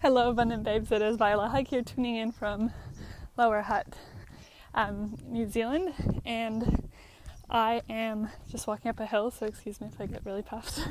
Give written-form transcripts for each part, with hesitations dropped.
Hello, Abundant Babes. It is Viola Hike here, tuning in from Lower Hutt, New Zealand, and I am just walking up a hill, so excuse me if I get really puffed.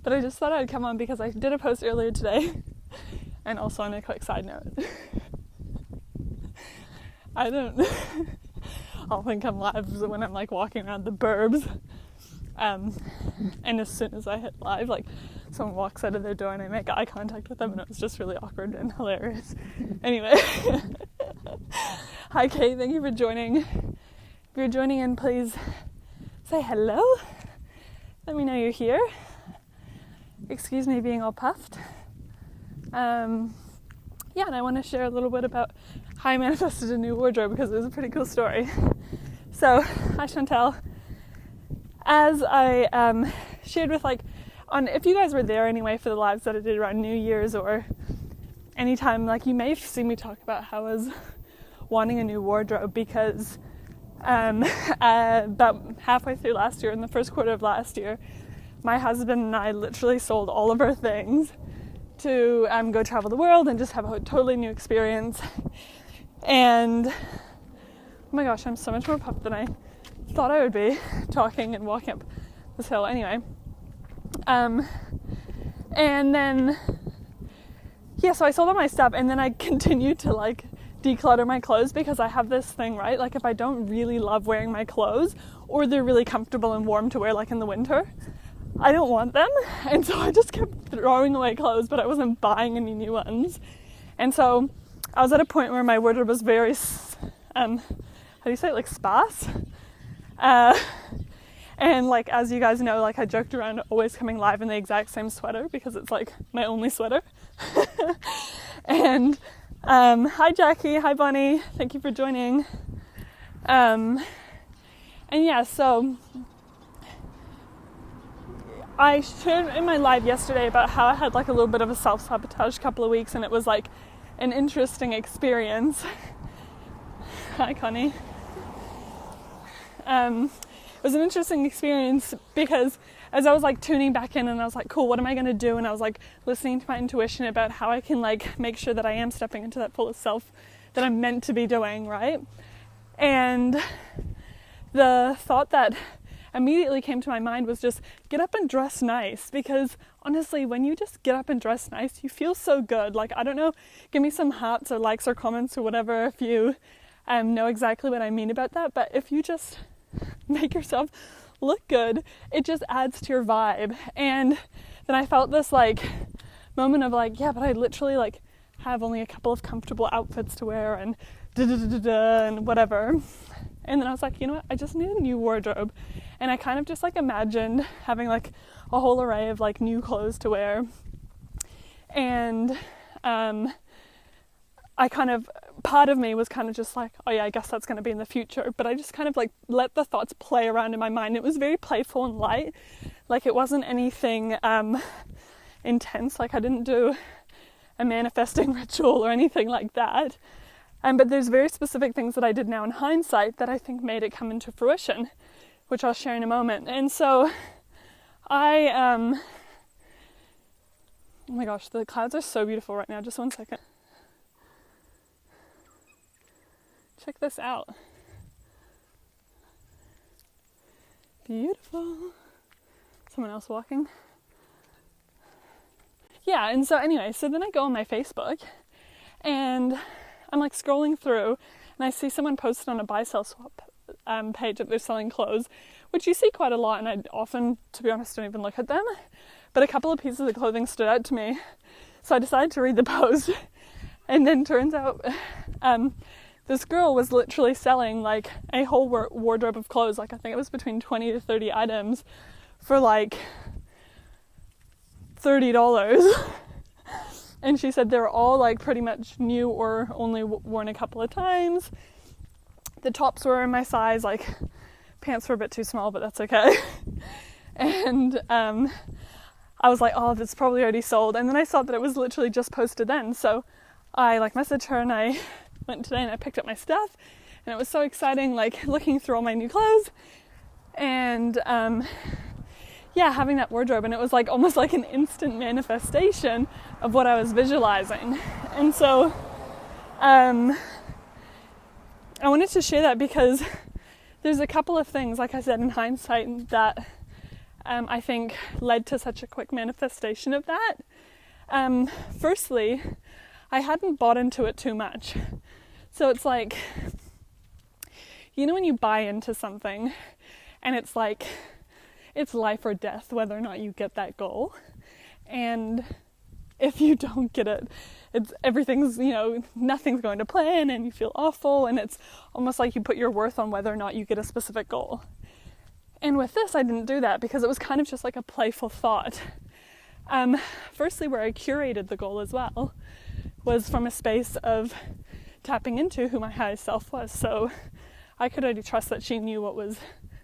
But I just thought I'd come on because I did a post earlier today, and also on a quick side note. I don't often come live when I'm like walking around the burbs, and as soon as I hit live, like someone walks out of their door and I make eye contact with them, and it was just really awkward and hilarious. Anyway, hi Kate, thank you for joining. If you're joining in, please say hello. Let me know you're here. Excuse me being all puffed. And I want to share a little bit about how I manifested a new wardrobe because it was a pretty cool story. So, hi Chantel. As I shared with if you guys were there anyway for the lives that I did around New Year's or anytime, you may have seen me talk about how I was wanting a new wardrobe because about halfway through last year, in the first quarter of last year, my husband and I literally sold all of our things to go travel the world and just have a totally new experience. And oh my gosh, I'm so much more puffed than I thought I would be talking and walking up this hill. Anyway, and then so I sold all my stuff, and then I continued to declutter my clothes because I have this thing, right? If I don't really love wearing my clothes or they're really comfortable and warm to wear in the winter, I don't want them. And so I just kept throwing away clothes, but I wasn't buying any new ones. And so I was at a point where my wardrobe was very, how do you say it, sparse? And as you guys know, I joked around always coming live in the exact same sweater because it's my only sweater. And hi Jackie, hi Bonnie, thank you for joining. So I shared in my live yesterday about how I had a little bit of a self-sabotage couple of weeks, and it was an interesting experience. Hi Connie. It was an interesting experience because as I was tuning back in, and I was cool, what am I going to do? And I was listening to my intuition about how I can make sure that I am stepping into that fullest self that I'm meant to be doing, right? And the thought that immediately came to my mind was just get up and dress nice, because honestly, when you just get up and dress nice, you feel so good. I don't know, give me some hearts or likes or comments or whatever if you know exactly what I mean about that. But if you just make yourself look good, it just adds to your vibe. And then I felt this moment of but I literally have only a couple of comfortable outfits to wear and and whatever. And then I was you know what, I just need a new wardrobe. And I kind of just imagined having a whole array of new clothes to wear. And I kind of, part of me was kind of just oh yeah, I guess that's going to be in the future. But I just kind of let the thoughts play around in my mind. It was very playful and light. It wasn't anything intense. I didn't do a manifesting ritual or anything like that. But there's very specific things that I did now in hindsight that I think made it come into fruition, which I'll share in a moment. And so I, oh my gosh, the clouds are so beautiful right now. Just one second. Check this out. Beautiful. Someone else walking. Yeah, and so anyway, so then I go on my Facebook and I'm scrolling through and I see someone posted on a buy sell swap page that they're selling clothes, which you see quite a lot, and I often, to be honest, don't even look at them. But a couple of pieces of clothing stood out to me, so I decided to read the post. And then turns out this girl was literally selling a whole wardrobe of clothes. I think it was between 20 to 30 items for $30. And she said they were all pretty much new or only worn a couple of times. The tops were in my size, pants were a bit too small, but that's okay. And I was oh, that's probably already sold. And then I saw that it was literally just posted then. So I messaged her and I went today and I picked up my stuff. And it was so exciting, looking through all my new clothes. And having that wardrobe, and it was like almost like an instant manifestation of what I was visualizing. And so I wanted to share that because there's a couple of things, like I said, in hindsight, that I think led to such a quick manifestation of that. Firstly, I hadn't bought into it too much. So it's like, when you buy into something and it's like, it's life or death whether or not you get that goal. And if you don't get it, everything's, nothing's going to plan and you feel awful, and it's almost like you put your worth on whether or not you get a specific goal. And with this, I didn't do that because it was kind of just like a playful thought. Firstly, where I curated the goal as well was from a space of tapping into who my highest self was. So I could already trust that she knew what was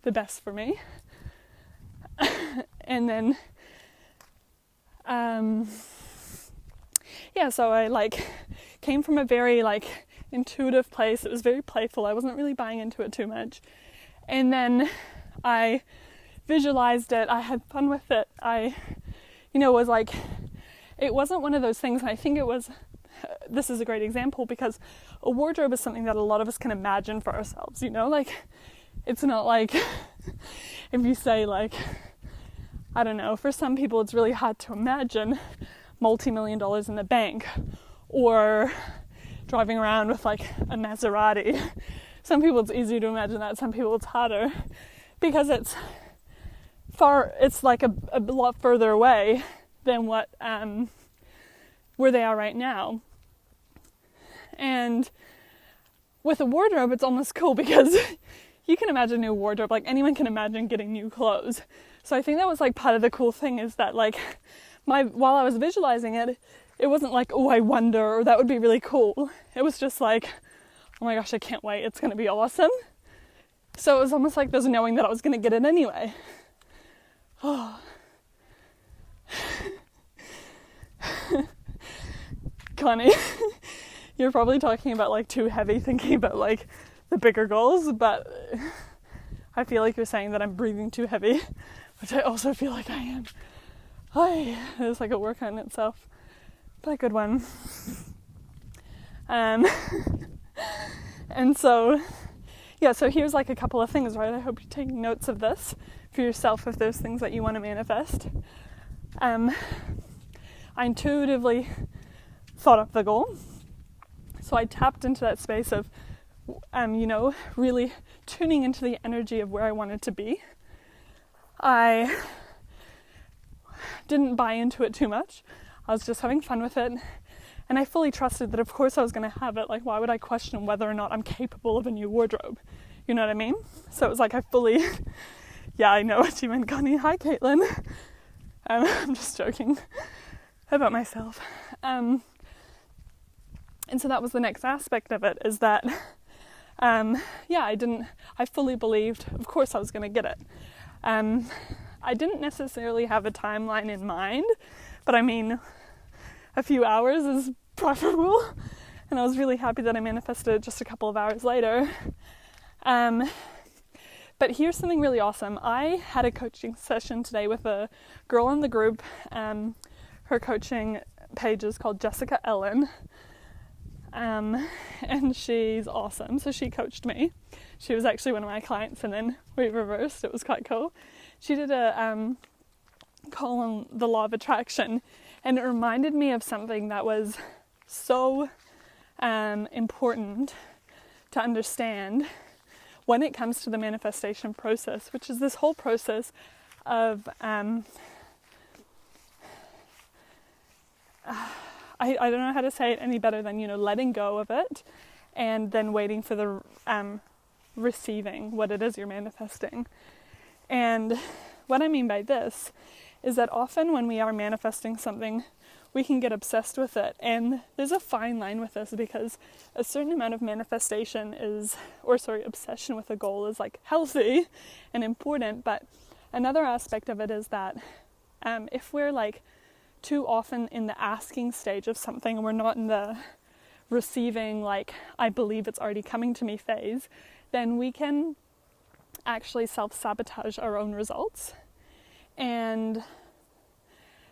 the best for me. And then, so I came from a very intuitive place. It was very playful. I wasn't really buying into it too much. And then I visualized it. I had fun with it. I, was like, it wasn't one of those things. And I think it was, this is a great example because a wardrobe is something that a lot of us can imagine for ourselves, it's not like if you say I don't know, for some people it's really hard to imagine multi-million dollars in the bank or driving around with a Maserati. Some people it's easier to imagine that, some people it's harder because it's a lot further away than what where they are right now. And with a wardrobe it's almost cool because you can imagine a new wardrobe, anyone can imagine getting new clothes. So I think that was part of the cool thing is that while I was visualizing it, it wasn't oh, I wonder, or that would be really cool. It was just oh my gosh, I can't wait, it's going to be awesome. So it was almost like there's knowing that I was going to get it anyway. Oh. Connie, you're probably talking about too heavy, thinking about the bigger goals, but I feel like you're saying that I'm breathing too heavy, which I also feel like I am. It's a workout in itself, but a good one. And so here's a couple of things, right? I hope you're taking notes of this for yourself if there's things that you want to manifest. I intuitively thought up the goal. So I tapped into that space of, really tuning into the energy of where I wanted to be. I didn't buy into it too much. I was just having fun with it. And I fully trusted that of course I was going to have it. Why would I question whether or not I'm capable of a new wardrobe? You know what I mean? So it was I fully, I know what you meant, Connie. Hi, Caitlin. I'm just joking about myself. And so that was the next aspect of it, is that, I fully believed, of course I was going to get it. I didn't necessarily have a timeline in mind, but a few hours is preferable. And I was really happy that I manifested it just a couple of hours later. But here's something really awesome. I had a coaching session today with a girl in the group. Her coaching page is called Jessica Ellen. And she's awesome. So she coached me. She was actually one of my clients, and then we reversed. It was quite cool. She did a call on the law of attraction, and it reminded me of something that was so important to understand when it comes to the manifestation process, which is this whole process of I don't know how to say it any better than, letting go of it and then waiting for the receiving what it is you're manifesting. And what I mean by this is that often when we are manifesting something, we can get obsessed with it. And there's a fine line with this, because a certain amount of manifestation obsession with a goal is healthy and important. But another aspect of it is that if we're too often in the asking stage of something and we're not in the receiving, I believe it's already coming to me phase, then we can actually self-sabotage our own results. And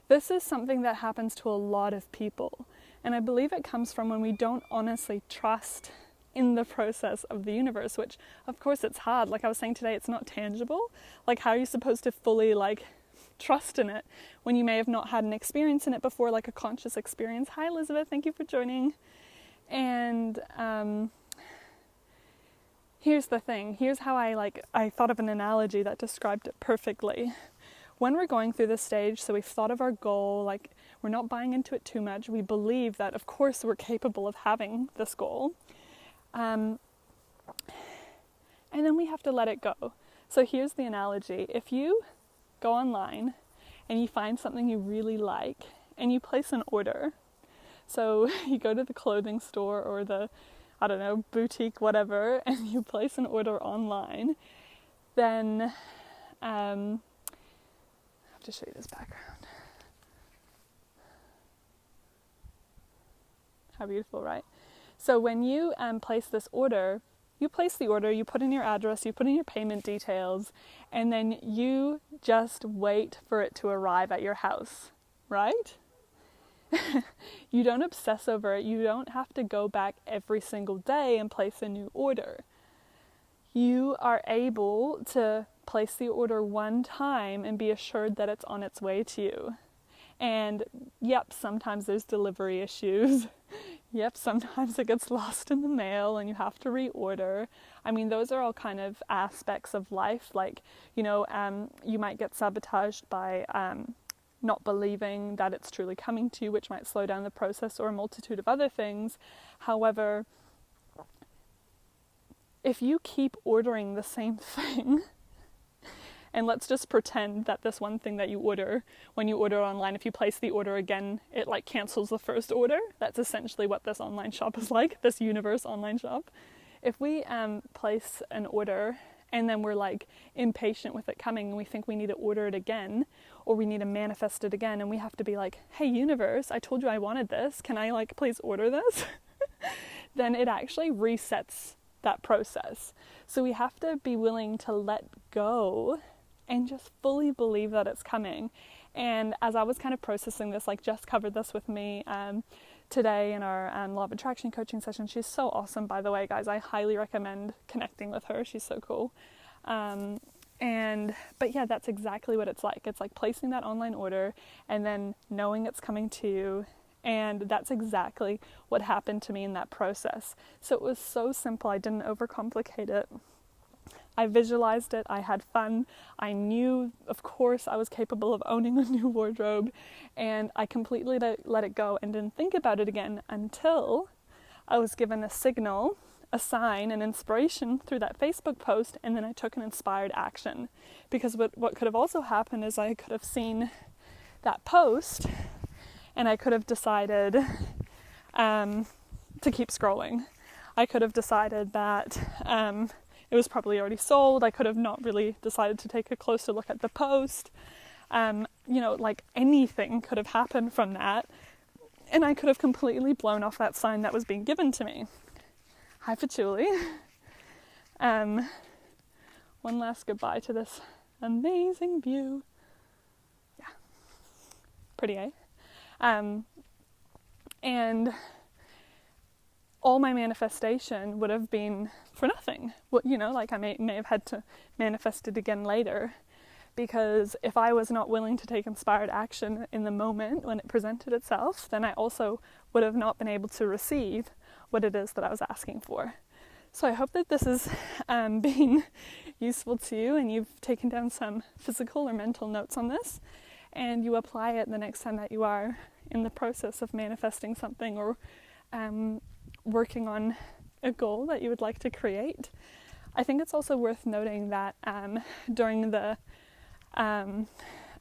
this is something that happens to a lot of people. And I believe it comes from when we don't honestly trust in the process of the universe, which of course it's hard. Like I was saying today, it's not tangible. Like how are you supposed to fully trust in it when you may have not had an experience in it before, like a conscious experience? Hi Elizabeth, thank you for joining. And here's the thing. Here's how I thought of an analogy that described it perfectly. When we're going through this stage, so we've thought of our goal, like we're not buying into it too much. We believe that, of course, we're capable of having this goal. And then we have to let it go. So here's the analogy. If you go online and you find something you really like and you place an order, so you go to the clothing store or the, boutique, whatever, and you place an order online, then I have to show you this background. How beautiful, right? So when you place this order, you place the order, you put in your address, you put in your payment details, and then you just wait for it to arrive at your house, right? You don't obsess over it. You don't have to go back every single day and place a new order. You are able to place the order one time and be assured that it's on its way to you. And yep, sometimes there's delivery issues. Yep, sometimes it gets lost in the mail and you have to reorder. I mean, those are all kind of aspects of life. Like, you might get sabotaged by not believing that it's truly coming to you, which might slow down the process, or a multitude of other things. However, if you keep ordering the same thing, and let's just pretend that this one thing that you order, when you order online, if you place the order again, it cancels the first order. That's essentially what this online shop is like, this universe online shop. If we place an order and then we're impatient with it coming and we think we need to order it again, or we need to manifest it again, and we have to be like, hey universe, I told you I wanted this, can I please order this? Then it actually resets that process. So we have to be willing to let go and just fully believe that it's coming. And as I was kind of processing this, Jess covered this with me today in our Law of Attraction coaching session. She's so awesome, by the way, guys. I highly recommend connecting with her. She's so cool. But yeah, that's exactly what it's like. It's like placing that online order and then knowing it's coming to you. And that's exactly what happened to me in that process. So it was so simple. I didn't overcomplicate it. I visualized it. I had fun. I knew, of course, I was capable of owning a new wardrobe. And I completely let it go and didn't think about it again until I was given a signal, a sign, an inspiration through that Facebook post. And then I took an inspired action. Because what could have also happened is I could have seen that post and I could have decided to keep scrolling. I could have decided that it was probably already sold. I could have not really decided to take a closer look at the post. Anything could have happened from that. And I could have completely blown off that sign that was being given to me. Hi, Patchouli. One last goodbye to this amazing view. Yeah. Pretty, eh? And all my manifestation would have been for nothing. I may have had to manifest it again later, because if I was not willing to take inspired action in the moment when it presented itself, then I also would have not been able to receive what it is that I was asking for. So I hope that this is being useful to you and you've taken down some physical or mental notes on this, and you apply it the next time that you are in the process of manifesting something or working on a goal that you would like to create. I think it's also worth noting that during the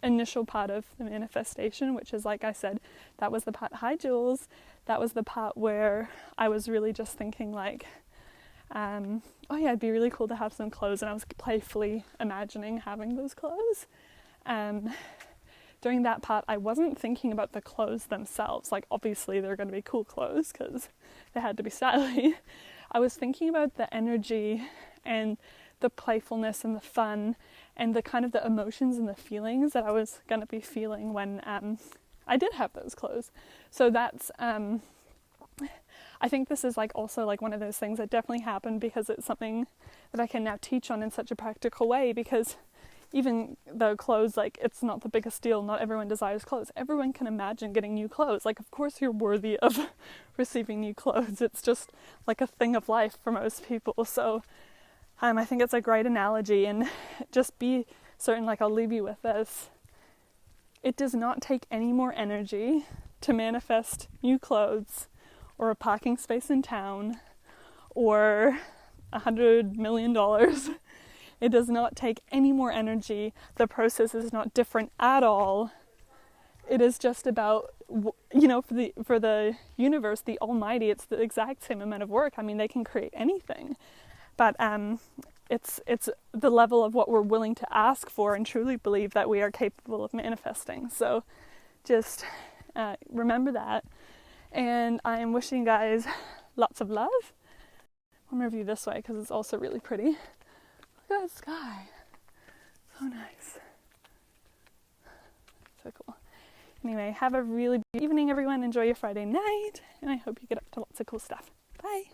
initial part of the manifestation, which is, like I said, that was the part, hi Jules, that was the part where I was really just thinking it'd be really cool to have some clothes, and I was playfully imagining having those clothes. During that part, I wasn't thinking about the clothes themselves. Obviously they're going to be cool clothes because they had to be stylish. I was thinking about the energy and the playfulness and the fun and the kind of the emotions and the feelings that I was going to be feeling when I did have those clothes. So that's, I think this is like also like one of those things that definitely happened because it's something that I can now teach on in such a practical way, because even though clothes, like, it's not the biggest deal, not everyone desires clothes. Everyone can imagine getting new clothes. Like, of course you're worthy of receiving new clothes. It's just like a thing of life for most people. So I think it's a great analogy, and just be certain, like, I'll leave you with this. It does not take any more energy to manifest new clothes or a parking space in town or $100 million. It does not take any more energy. The process is not different at all. It is just about, you know, for the universe, the Almighty, it's the exact same amount of work. I mean, they can create anything. But it's the level of what we're willing to ask for and truly believe that we are capable of manifesting. So just remember that. And I am wishing you guys lots of love. I'm going to view this way because it's also really pretty. Look at the sky. So nice. So cool. Anyway, have a really good evening, everyone. Enjoy your Friday night. And I hope you get up to lots of cool stuff. Bye.